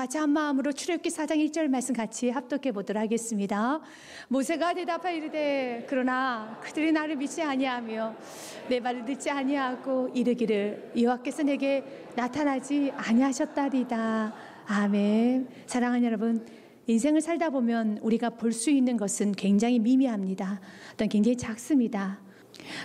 같이 한 마음으로 출애굽기 4장 1절 말씀 같이 합독해 보도록 하겠습니다. 모세가 대답하여 이르되 그러나 그들이 나를 믿지 아니하며 내 말을 듣지 아니하고 이르기를 여호와께서 내게 나타나지 아니하셨다리다. 아멘. 사랑하는 여러분, 인생을 살다 보면 우리가 볼 수 있는 것은 굉장히 미미합니다. 또는 굉장히 작습니다.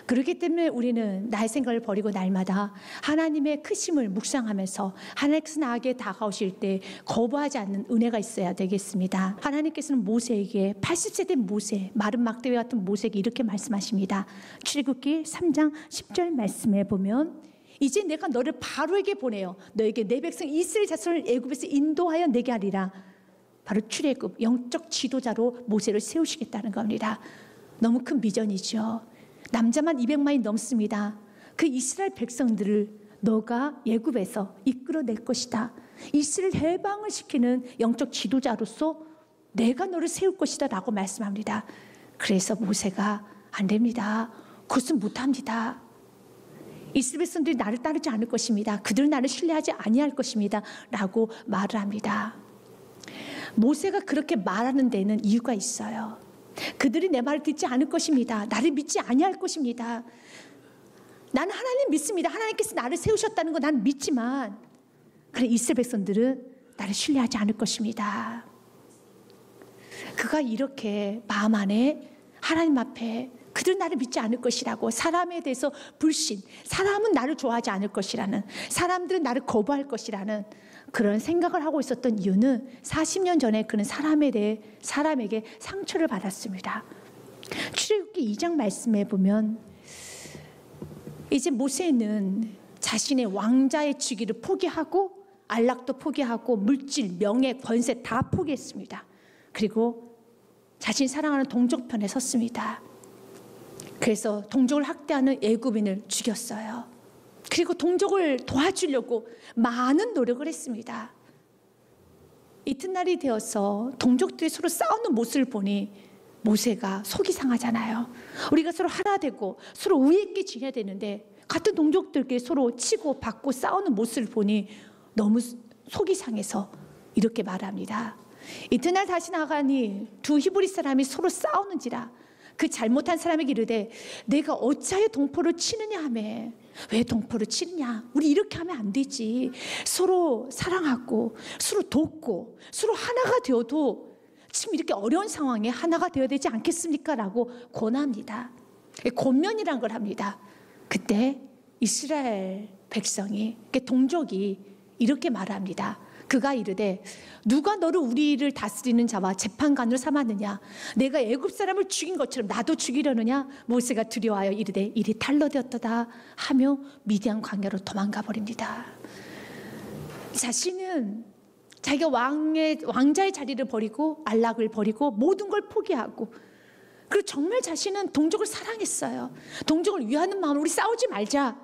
그렇기 때문에 우리는 나의 생각을 버리고 날마다 하나님의 크심을 묵상하면서 하나님께서 나에게 다가오실 때 거부하지 않는 은혜가 있어야 되겠습니다. 하나님께서는 모세에게 80세 된 모세, 마른 막대기 같은 모세에게 이렇게 말씀하십니다. 출애굽기 3장 10절 말씀에 보면 이제 내가 너를 바로에게 보내어 너에게 내 백성 이스라엘 자손을 애굽에서 인도하여 내게 하리라. 바로 출애굽 영적 지도자로 모세를 세우시겠다는 겁니다. 너무 큰 비전이죠. 남자만 200만이 넘습니다. 그 이스라엘 백성들을 너가 애굽에서 이끌어낼 것이다. 이스라엘 해방을 시키는 영적 지도자로서 내가 너를 세울 것이다 라고 말씀합니다. 그래서 모세가 안 됩니다. 그것은 못합니다. 이스라엘 백성들이 나를 따르지 않을 것입니다. 그들은 나를 신뢰하지 아니할 것입니다 라고 말을 합니다. 모세가 그렇게 말하는 데는 이유가 있어요. 그들이 내 말을 듣지 않을 것입니다. 나를 믿지 아니할 것입니다. 나는 하나님 믿습니다. 하나님께서 나를 세우셨다는 거 난 믿지만 그래 이스라엘 백성들은 나를 신뢰하지 않을 것입니다. 그가 이렇게 마음 안에 하나님 앞에 그들은 나를 믿지 않을 것이라고 사람에 대해서 불신, 사람은 나를 좋아하지 않을 것이라는, 사람들은 나를 거부할 것이라는 그런 생각을 하고 있었던 이유는 40년 전에 그는 사람에게 상처를 받았습니다. 출애굽기 2장 말씀에 보면 이제 모세는 자신의 왕자의 직위를 포기하고 안락도 포기하고 물질, 명예, 권세 다 포기했습니다. 그리고 자신이 사랑하는 동족편에 섰습니다. 그래서 동족을 학대하는 애굽인을 죽였어요. 그리고 동족을 도와주려고 많은 노력을 했습니다. 이튿날이 되어서 동족들이 서로 싸우는 모습을 보니 모세가 속이 상하잖아요. 우리가 서로 하나 되고 서로 우애 있게 지내야 되는데 같은 동족들끼리 서로 치고 받고 싸우는 모습을 보니 너무 속이 상해서 이렇게 말합니다. 이튿날 다시 나가니 두 히브리 사람이 서로 싸우는지라 그 잘못한 사람에게 이르되 내가 어찌하여 동포를 치느냐 하매 왜 동포를 치느냐 우리 이렇게 하면 안 되지. 서로 사랑하고 서로 돕고 서로 하나가 되어도 지금 이렇게 어려운 상황에 하나가 되어야 되지 않겠습니까? 라고 권합니다. 권면이란 걸 합니다. 그때 이스라엘 백성이 동족이 이렇게 말합니다. 그가 이르되 누가 너를 우리를 다스리는 자와 재판관으로 삼았느냐? 내가 애굽 사람을 죽인 것처럼 나도 죽이려느냐? 모세가 두려워하여 이르되 일이 탄로되었도다 하며 미디안 광야로 도망가 버립니다. 자신은 자기가 왕자의 자리를 버리고 안락을 버리고 모든 걸 포기하고 그리고 정말 자신은 동족을 사랑했어요. 동족을 위하는 마음으로 우리 싸우지 말자.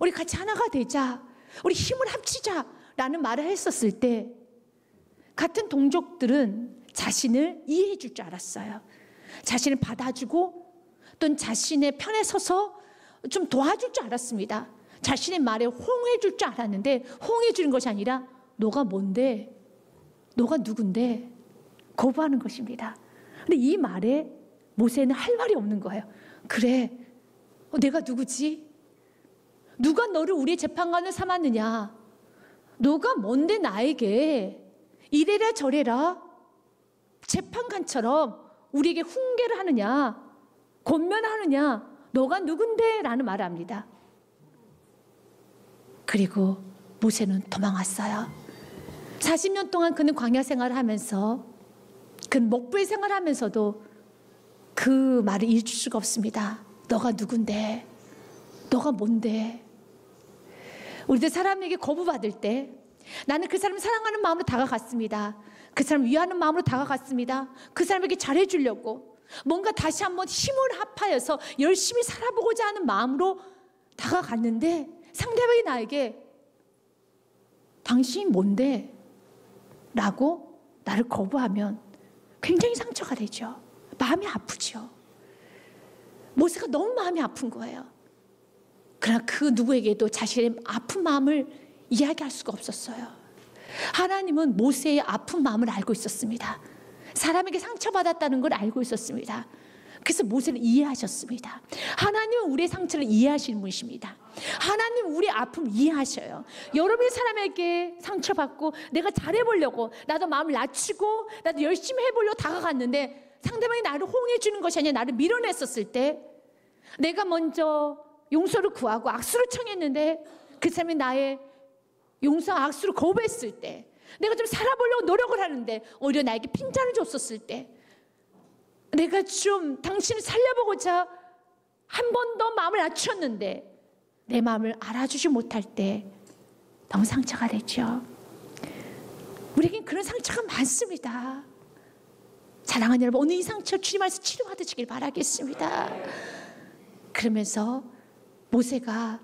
우리 같이 하나가 되자. 우리 힘을 합치자. 라는 말을 했었을 때 같은 동족들은 자신을 이해해 줄 줄 알았어요. 자신을 받아주고 또는 자신의 편에 서서 좀 도와줄 줄 알았습니다. 자신의 말에 호응해 줄 줄 알았는데 호응해 주는 것이 아니라 너가 뭔데? 너가 누군데? 거부하는 것입니다. 근데 이 말에 모세는 할 말이 없는 거예요. 그래, 내가 누구지? 누가 너를 우리의 재판관을 삼았느냐? 너가 뭔데 나에게 이래라 저래라 재판관처럼 우리에게 훈계를 하느냐, 권면하느냐, 너가 누군데? 라는 말을 합니다. 그리고 모세는 도망왔어요. 40년 동안 그는 광야 생활을 하면서 그는 먹부의 생활을 하면서도 그 말을 잊을 수가 없습니다. 너가 누군데? 너가 뭔데? 우리들 사람에게 거부받을 때 나는 그 사람을 사랑하는 마음으로 다가갔습니다. 그 사람을 위하는 마음으로 다가갔습니다. 그 사람에게 잘해주려고 뭔가 다시 한번 힘을 합하여서 열심히 살아보고자 하는 마음으로 다가갔는데 상대방이 나에게 당신이 뭔데? 라고 나를 거부하면 굉장히 상처가 되죠. 마음이 아프죠. 모세가 너무 마음이 아픈 거예요. 그러나 그 누구에게도 자신의 아픈 마음을 이야기할 수가 없었어요. 하나님은 모세의 아픈 마음을 알고 있었습니다. 사람에게 상처받았다는 걸 알고 있었습니다. 그래서 모세를 이해하셨습니다. 하나님은 우리의 상처를 이해하시는 분이십니다. 하나님은 우리의 아픔을 이해하셔요. 여러분이 사람에게 상처받고 내가 잘해보려고 나도 마음을 낮추고 나도 열심히 해보려고 다가갔는데 상대방이 나를 호응해 주는 것이 아니라 나를 밀어냈었을 때, 내가 먼저 용서를 구하고 악수를 청했는데 그 사람이 나의 용서와 악수를 거부했을 때, 내가 좀 살아보려고 노력을 하는데 오히려 나에게 핀잔을 줬었을 때, 내가 좀 당신을 살려보고자 한 번 더 마음을 낮췄는데 내 마음을 알아주지 못할 때 너무 상처가 되죠. 우리에겐 그런 상처가 많습니다. 사랑하는 여러분, 오늘 이 상처 주님 안에서 치료받으시길 바라겠습니다. 그러면서 모세가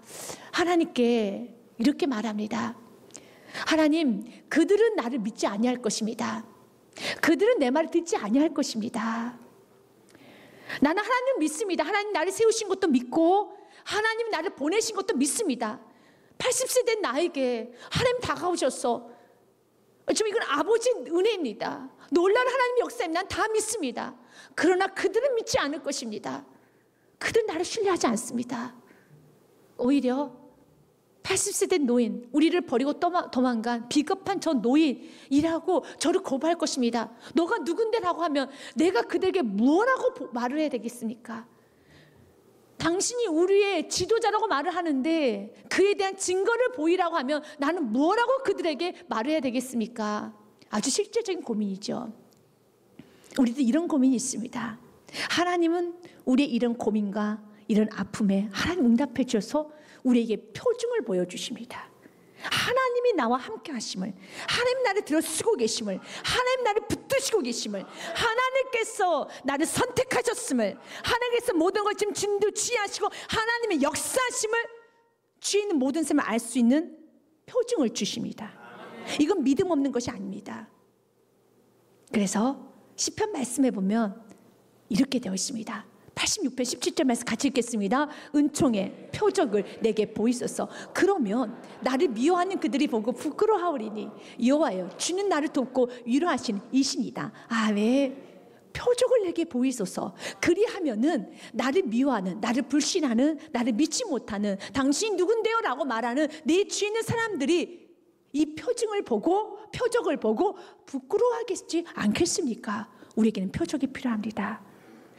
하나님께 이렇게 말합니다. 하나님, 그들은 나를 믿지 아니할 것입니다. 그들은 내 말을 듣지 아니할 것입니다. 나는 하나님을 믿습니다. 하나님 나를 세우신 것도 믿고 하나님 나를 보내신 것도 믿습니다. 80세 된 나에게 하나님 다가오셔서, 좀 이건 아버지 은혜입니다. 놀라운 하나님의 역사입니다. 난 다 믿습니다. 그러나 그들은 믿지 않을 것입니다. 그들은 나를 신뢰하지 않습니다. 오히려 80세 된 노인, 우리를 버리고 도망간 비겁한 저 노인이라고 저를 거부할 것입니다. 너가 누군데라고 하면 내가 그들에게 뭐라고 말을 해야 되겠습니까? 당신이 우리의 지도자라고 말을 하는데 그에 대한 증거를 보이라고 하면 나는 뭐라고 그들에게 말을 해야 되겠습니까? 아주 실제적인 고민이죠. 우리도 이런 고민이 있습니다. 하나님은 우리의 이런 고민과 이런 아픔에 하나님 응답해 주셔서 우리에게 표징을 보여주십니다. 하나님이 나와 함께 하심을, 하나님 나를 들어 쓰고 계심을, 하나님 나를 붙드시고 계심을, 하나님께서 나를 선택하셨음을, 하나님께서 모든 걸 지금 진도 취하시고 하나님의 역사하심을, 주에 있는 모든 삶을 알 수 있는 표징을 주십니다. 이건 믿음 없는 것이 아닙니다. 그래서 시편 말씀해 보면 이렇게 되어 있습니다. 86편 17절 말씀 같이 읽겠습니다. 은총의 표적을 내게 보이소서. 그러면 나를 미워하는 그들이 보고 부끄러워하오리니 여호와여, 주는 나를 돕고 위로하시는 이신이다. 아멘. 표적을 내게 보이소서. 그리하면은 나를 미워하는, 나를 불신하는, 나를 믿지 못하는, 당신 누군데요? 라고 말하는 내 주위에 있는 사람들이 이 표적을 보고 부끄러워하겠지 않겠습니까? 우리에게는 표적이 필요합니다.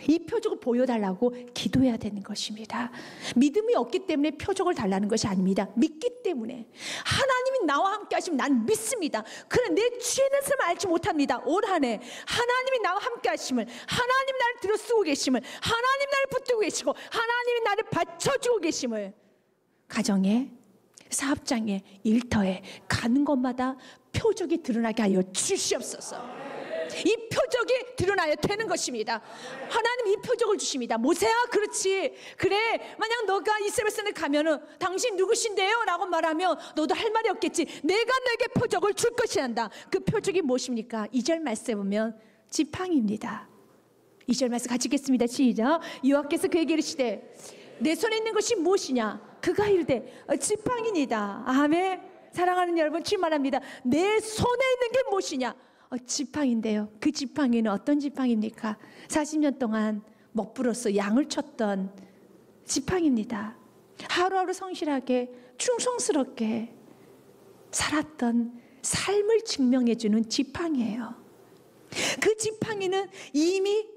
이 표적을 보여달라고 기도해야 되는 것입니다. 믿음이 없기 때문에 표적을 달라는 것이 아닙니다. 믿기 때문에 하나님이 나와 함께 하시면 난 믿습니다. 그러나 내 주인의 삶을 알지 못합니다. 올 한 해 하나님이 나와 함께 하심을, 하나님이 나를 들어 쓰고 계심을, 하나님이 나를 붙들고 계시고 하나님이 나를 받쳐주고 계심을, 가정에, 사업장에, 일터에 가는 곳마다 표적이 드러나게 하여 주시옵소서. 이 표적이 드러나야 되는 것입니다. 하나님 이 표적을 주십니다. 모세야, 그렇지, 그래, 만약 너가 이스라엘에 가면은 당신 누구신데요? 라고 말하면 너도 할 말이 없겠지. 내가 너에게 표적을 줄 것이란다. 그 표적이 무엇입니까? 2절 말씀에 보면 지팡이입니다. 2절 말씀 같이 읽겠습니다. 시작. 여호와께서 그에게 이르시되 내 손에 있는 것이 무엇이냐? 그가 이르되 지팡이니이다. 아멘. 사랑하는 여러분, 질문합니다. 내 손에 있는 게 무엇이냐? 지팡인데요. 그 지팡이는 어떤 지팡입니까? 40년 동안 먹부로서 양을 쳤던 지팡입니다. 하루하루 성실하게 충성스럽게 살았던 삶을 증명해주는 지팡이에요. 그 지팡이는 이미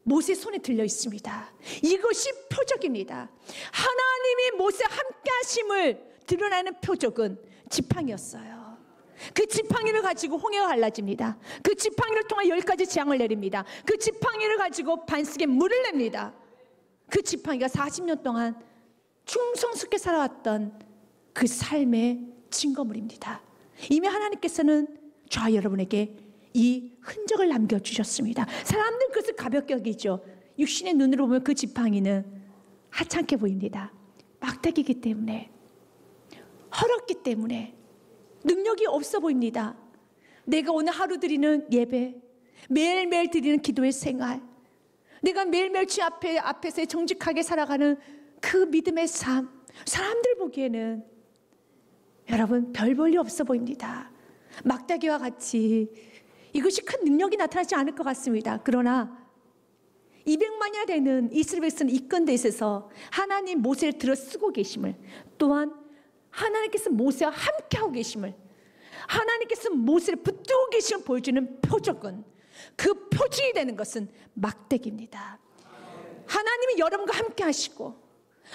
모세 손에 들려 있습니다. 이것이 표적입니다. 하나님이 모세 함께 하심을 드러나는 표적은 지팡이였어요. 그 지팡이를 가지고 홍해가 갈라집니다. 그 지팡이를 통해 10가지 재앙을 내립니다. 그 지팡이를 가지고 반석에 물을 냅니다. 그 지팡이가 40년 동안 충성스럽게 살아왔던 그 삶의 증거물입니다. 이미 하나님께서는 저와 여러분에게 이 흔적을 남겨주셨습니다. 사람들은 그것을 가볍게 여기죠. 육신의 눈으로 보면 그 지팡이는 하찮게 보입니다. 막대기이기 때문에, 헐었기 때문에 능력이 없어 보입니다. 내가 오늘 하루 드리는 예배, 매일매일 드리는 기도의 생활, 내가 매일매일 주 앞에서 정직하게 살아가는 그 믿음의 삶, 사람들 보기에는 여러분 별 볼일 없어 보입니다. 막대기와 같이 이것이 큰 능력이 나타나지 않을 것 같습니다. 그러나 200만이나 되는 이스라엘 백성을 이끈 데 있어서 하나님 모세를 들어 쓰고 계심을, 또한 하나님께서 모세와 함께하고 계심을, 하나님께서 모세를 붙들고 계심을 보여주는 표적은, 그 표징이 되는 것은 막대기입니다. 하나님이 여러분과 함께 하시고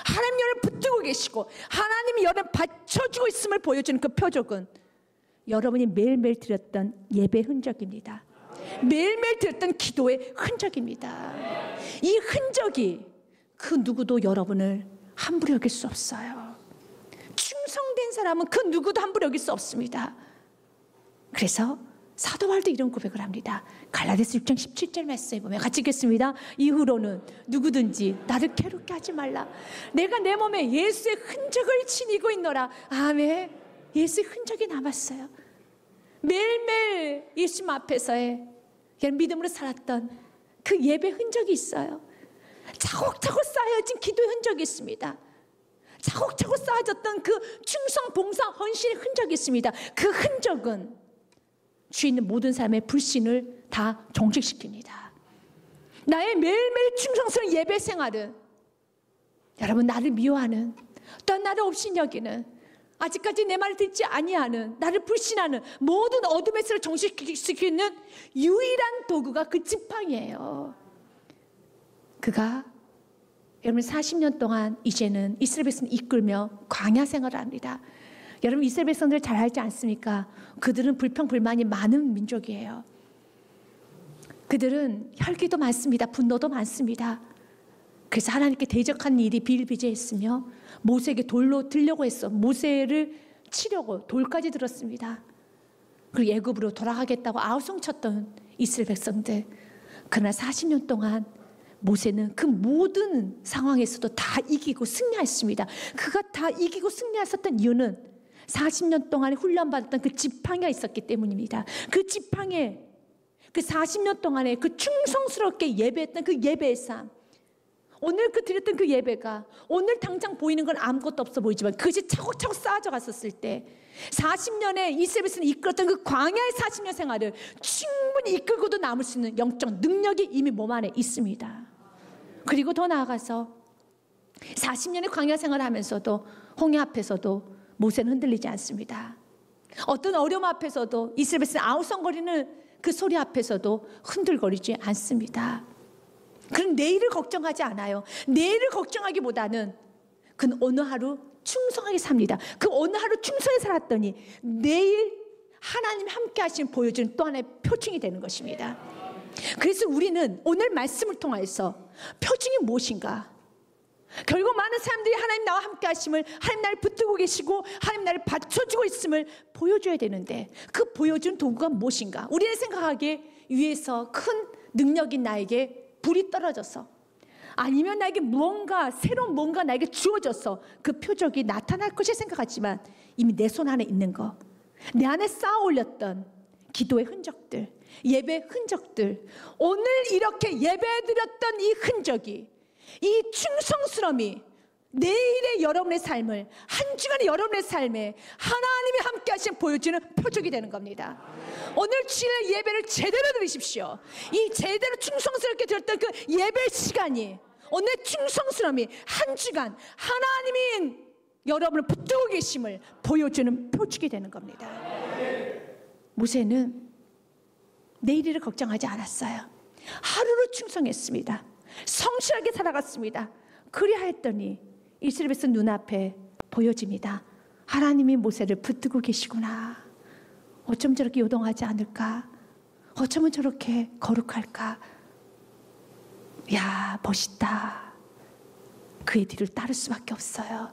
하나님 여러분을 붙들고 계시고 하나님이 여러분을 받쳐주고 있음을 보여주는 그 표적은 여러분이 매일매일 드렸던 예배 흔적입니다. 매일매일 드렸던 기도의 흔적입니다. 이 흔적이 그 누구도 여러분을 함부로 여길 수 없어요. 충성된 사람은 그 누구도 함부로 여길 수 없습니다. 그래서 사도 바울도 이런 고백을 합니다. 갈라디아서 6장 17절 말씀에 보면 같이 읽겠습니다. 이후로는 누구든지 나를 괴롭게 하지 말라. 내가 내 몸에 예수의 흔적을 지니고 있노라. 아멘. 예수의 흔적이 남았어요. 매일매일 예수 앞에서의 믿음으로 살았던 그 예배 흔적이 있어요. 차곡차곡 쌓여진 기도의 흔적이 있습니다. 차곡차곡 쌓아졌던 그 충성, 봉사, 헌신의 흔적이 있습니다. 그 흔적은 주에 있는 모든 사람의 불신을 다 종식시킵니다. 나의 매일매일 충성스러운 예배 생활은 여러분, 나를 미워하는, 또한 나를 없인 여기는, 아직까지 내 말을 듣지 아니하는, 나를 불신하는 모든 어둠의 쇠를 종식시키는 유일한 도구가 그 지팡이에요. 그가 여러분 40년 동안 이제는 이스라엘 백성을 이끌며 광야 생활을 합니다. 여러분, 이스라엘 백성들 잘 알지 않습니까? 그들은 불평불만이 많은 민족이에요. 그들은 혈기도 많습니다. 분노도 많습니다. 그래서 하나님께 대적한 일이 비일비재했으며 모세에게 돌로 들려고 했어. 모세를 치려고 돌까지 들었습니다. 그리고 애굽으로 돌아가겠다고 아우성쳤던 이스라엘 백성들. 그러나 40년 동안 모세는 그 모든 상황에서도 다 이기고 승리했습니다. 그가 다 이기고 승리했었던 이유는 40년 동안에 훈련받았던 그 지팡이가 있었기 때문입니다. 그 지팡이에 그 40년 동안에 그 충성스럽게 예배했던 그 예배의 삶, 오늘 그 드렸던 그 예배가 오늘 당장 보이는 건 아무것도 없어 보이지만 그것이 차곡차곡 쌓아져 갔었을 때 40년에 이스라엘 백성을 이끌었던 그 광야의 40년 생활을 충분히 이끌고도 남을 수 있는 영적 능력이 이미 몸 안에 있습니다. 그리고 더 나아가서 40년의 광야 생활을 하면서도 홍해 앞에서도 모세는 흔들리지 않습니다. 어떤 어려움 앞에서도 이스라엘 백성 아우성거리는 그 소리 앞에서도 흔들거리지 않습니다. 그는 내일을 걱정하지 않아요. 내일을 걱정하기보다는 그는 오늘 하루 충성하게 삽니다. 그 오늘 하루 충성히 살았더니 내일 하나님 함께 하시는 보여주는 또 하나의 표징이 되는 것입니다. 그래서 우리는 오늘 말씀을 통해서 표징이 무엇인가? 결국 많은 사람들이 하나님 나와 함께 하심을, 하나님 나를 붙들고 계시고 하나님 나를 받쳐주고 있음을 보여줘야 되는데 그 보여준 도구가 무엇인가? 우리는 생각하기에 위에서 큰 능력인 나에게 불이 떨어져서, 아니면 나에게 무언가 새로운 뭔가 나에게 주어져서 그 표적이 나타날 것이 생각하지만 이미 내 손 안에 있는 거, 내 안에 쌓아 올렸던 기도의 흔적들, 예배 흔적들, 오늘 이렇게 예배드렸던 이 흔적이, 이 충성스러움이 내일의 여러분의 삶을, 한 주간의 여러분의 삶에 하나님이 함께 하신 보여주는 표적이 되는 겁니다. 오늘 주일의 예배를 제대로 드리십시오. 이 제대로 충성스럽게 드렸던 그 예배 시간이, 오늘 충성스러움이 한 주간 하나님이 여러분을 붙들고 계심을 보여주는 표적이 되는 겁니다. 모세는 내일을 걱정하지 않았어요. 하루를 충성했습니다. 성실하게 살아갔습니다. 그리하였더니 이스라엘 백성 눈앞에 보여집니다. 하나님이 모세를 붙들고 계시구나. 어쩜 저렇게 요동하지 않을까? 어쩌면 저렇게 거룩할까? 야, 멋있다. 그의 뒤를 따를 수밖에 없어요.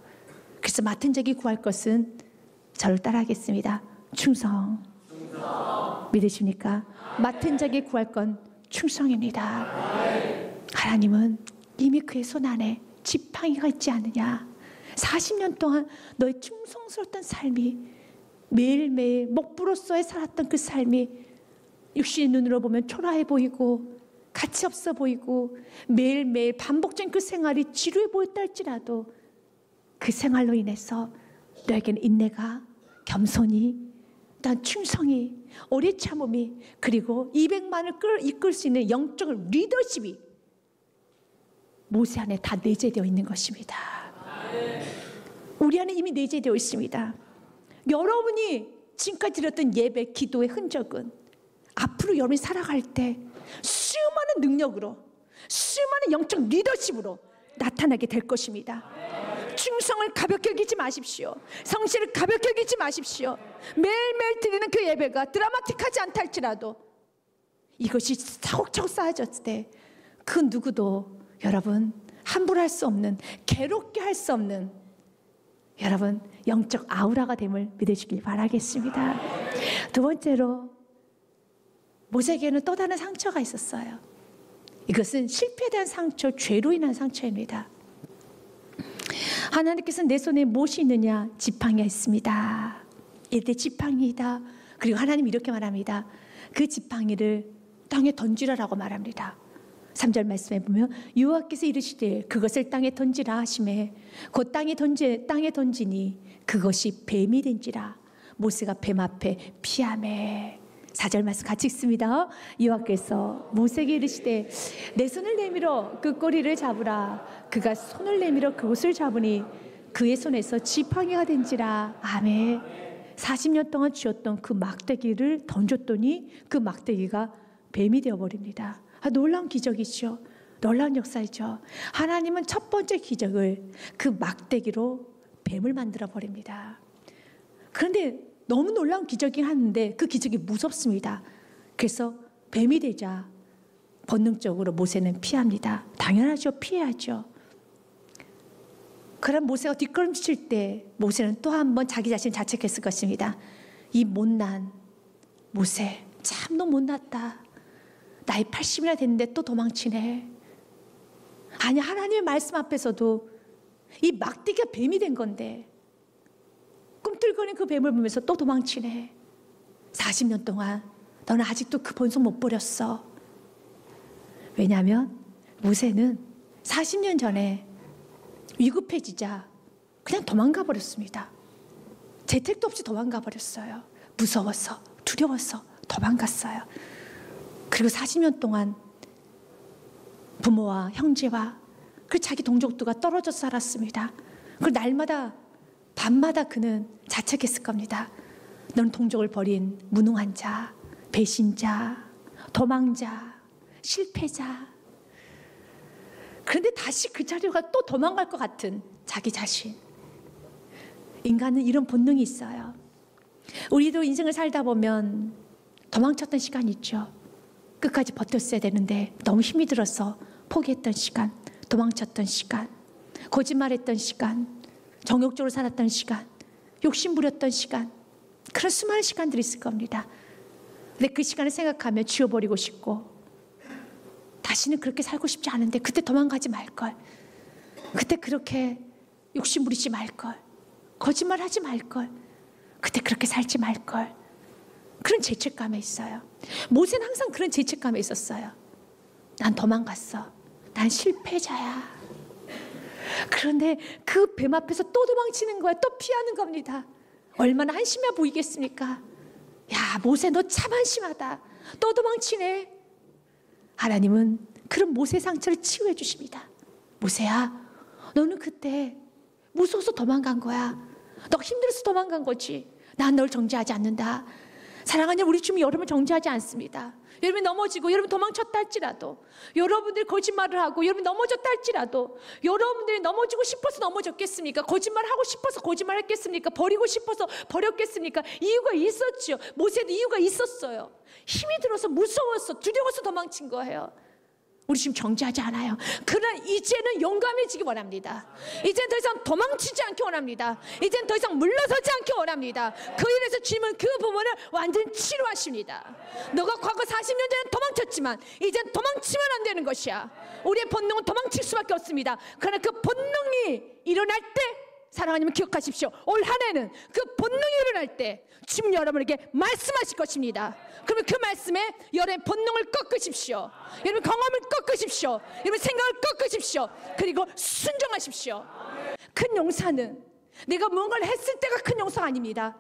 그래서 맡은 자에게 구할 것은 저를 따라하겠습니다. 충성. 믿으십니까? 맡은 자에게 구할 건 충성입니다. 하나님은 이미 그의 손 안에 지팡이가 있지 않느냐. 40년 동안 너의 충성스러웠던 삶이, 매일매일 목부로서에 살았던 그 삶이 육신의 눈으로 보면 초라해 보이고 가치 없어 보이고 매일매일 반복적인 그 생활이 지루해 보였다 할지라도 그 생활로 인해서 너에게는 인내가, 겸손이, 난 충성이, 오래 참음이, 그리고 200만을 이끌 수 있는 영적 리더십이 모세 안에 다 내재되어 있는 것입니다. 우리 안에 이미 내재되어 있습니다. 여러분이 지금까지 드렸던 예배, 기도의 흔적은 앞으로 여러분이 살아갈 때 수많은 능력으로, 수많은 영적 리더십으로 나타나게 될 것입니다. 충성을 가볍게 여기지 마십시오. 성실을 가볍게 여기지 마십시오. 매일매일 드리는 그 예배가 드라마틱하지 않다 할지라도 이것이 차곡차곡 쌓여졌을 때 그 누구도 여러분 함부로 할 수 없는, 괴롭게 할 수 없는 여러분 영적 아우라가 됨을 믿으시길 바라겠습니다. 두 번째로 모세에게는 또 다른 상처가 있었어요. 이것은 실패에 대한 상처, 죄로 인한 상처입니다. 하나님께서는 내 손에 무엇이 있느냐? 지팡이가 있습니다. 이때 지팡이다. 그리고 하나님이 이렇게 말합니다. 그 지팡이를 땅에 던지라라고 말합니다. 3절 말씀에 보면 여호와께서 이르시되 그것을 땅에 던지라 하시매 곧 땅에 던지니 그것이 뱀이 된지라. 모세가 뱀 앞에 피하매. 4절 말씀 같이 읽습니다. 여호와께서 모세에게 이르시되 내 손을 내밀어 그 꼬리를 잡으라. 그가 손을 내밀어 그것을 잡으니 그의 손에서 지팡이가 된지라. 아멘. 40년 동안 쥐었던 그 막대기를 던졌더니 그 막대기가 뱀이 되어버립니다. 놀라운 기적이죠. 놀라운 역사이죠. 하나님은 첫 번째 기적을 그 막대기로 뱀을 만들어 버립니다. 그런데 너무 놀라운 기적이긴 하는데 그 기적이 무섭습니다. 그래서 뱀이 되자 본능적으로 모세는 피합니다. 당연하죠. 피해야죠. 그럼 모세가 뒷걸음질 때 모세는 또 한 번 자기 자신을 자책했을 것입니다. 이 못난 모세, 참 너 못났다. 나이 80이나 됐는데 또 도망치네. 아니, 하나님의 말씀 앞에서도 이 막대기가 뱀이 된 건데 꿈틀거리는 그 뱀을 보면서 또 도망치네. 40년 동안 너는 아직도 그 본성 못 버렸어. 왜냐하면 모세는 40년 전에 위급해지자 그냥 도망가 버렸습니다. 재택도 없이 도망가 버렸어요. 무서워서, 두려워서 도망갔어요. 그리고 40년 동안 부모와 형제와 그 자기 동족들과 떨어져 살았습니다. 그 날마다 밤마다 그는 자책했을 겁니다. 넌 동족을 버린 무능한 자, 배신자, 도망자, 실패자. 그런데 다시 그 자리가 또 도망갈 것 같은 자기 자신. 인간은 이런 본능이 있어요. 우리도 인생을 살다 보면 도망쳤던 시간이 있죠. 끝까지 버텼어야 되는데 너무 힘이 들어서 포기했던 시간, 도망쳤던 시간, 거짓말했던 시간, 정욕적으로 살았던 시간, 욕심부렸던 시간, 그런 수많은 시간들이 있을 겁니다. 근데 그 시간을 생각하며 지워버리고 싶고 다시는 그렇게 살고 싶지 않은데 그때 도망가지 말걸, 그때 그렇게 욕심부리지 말걸, 거짓말하지 말걸, 그때 그렇게 살지 말걸, 그런 죄책감에 있어요. 모세는 항상 그런 죄책감에 있었어요. 난 도망갔어. 난 실패자야. 그런데 그 뱀 앞에서 또 도망치는 거야. 또 피하는 겁니다. 얼마나 한심해 보이겠습니까? 야, 모세 너 참 한심하다. 또 도망치네. 하나님은 그런 모세 상처를 치유해 주십니다. 모세야, 너는 그때 무서워서 도망간 거야. 너 힘들어서 도망간 거지. 난 널 정죄하지 않는다. 사랑하는 우리 주님이 여러분을 정죄하지 않습니다. 여러분이 넘어지고 여러분 도망쳤다 할지라도, 여러분들이 거짓말을 하고 여러분이 넘어졌다 할지라도, 여러분들이 넘어지고 싶어서 넘어졌겠습니까? 거짓말하고 싶어서 거짓말했겠습니까? 버리고 싶어서 버렸겠습니까? 이유가 있었죠. 모세도 이유가 있었어요. 힘이 들어서 무서워서 두려워서 도망친 거예요. 우리 지금 정죄하지 않아요. 그러나 이제는 용감해지기 원합니다. 이제는 더 이상 도망치지 않기 원합니다. 이제는 더 이상 물러서지 않기 원합니다. 그 일에서 주님은 그 부분을 완전히 치료하십니다. 너가 과거 40년 전에 도망쳤지만 이제는 도망치면 안 되는 것이야. 우리의 본능은 도망칠 수밖에 없습니다. 그러나 그 본능이 일어날 때, 사랑하님은 기억하십시오. 올 한 해는 그 본능이 일어날 때 주님 여러분에게 말씀하실 것입니다. 그러면 그 말씀에 여러분의 본능을 꺾으십시오. 여러분 경험을 꺾으십시오. 여러분 생각을 꺾으십시오. 그리고 순종하십시오. 큰 용사는 내가 무언가를 했을 때가 큰 용사가 아닙니다.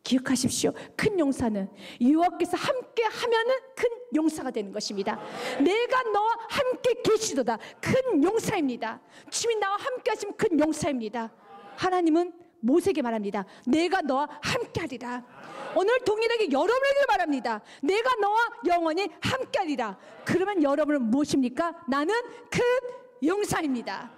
기억하십시오. 큰 용사는 여호와께서 함께 하면은 큰 용사가 되는 것입니다. 내가 너와 함께 계시도다. 큰 용사입니다. 주님 나와 함께 하시면 큰 용사입니다. 하나님은 모세에게 말합니다. 내가 너와 함께 하리라. 오늘 동일하게 여러분에게 말합니다. 내가 너와 영원히 함께 하리라. 그러면 여러분은 무엇입니까? 나는 큰 용사입니다.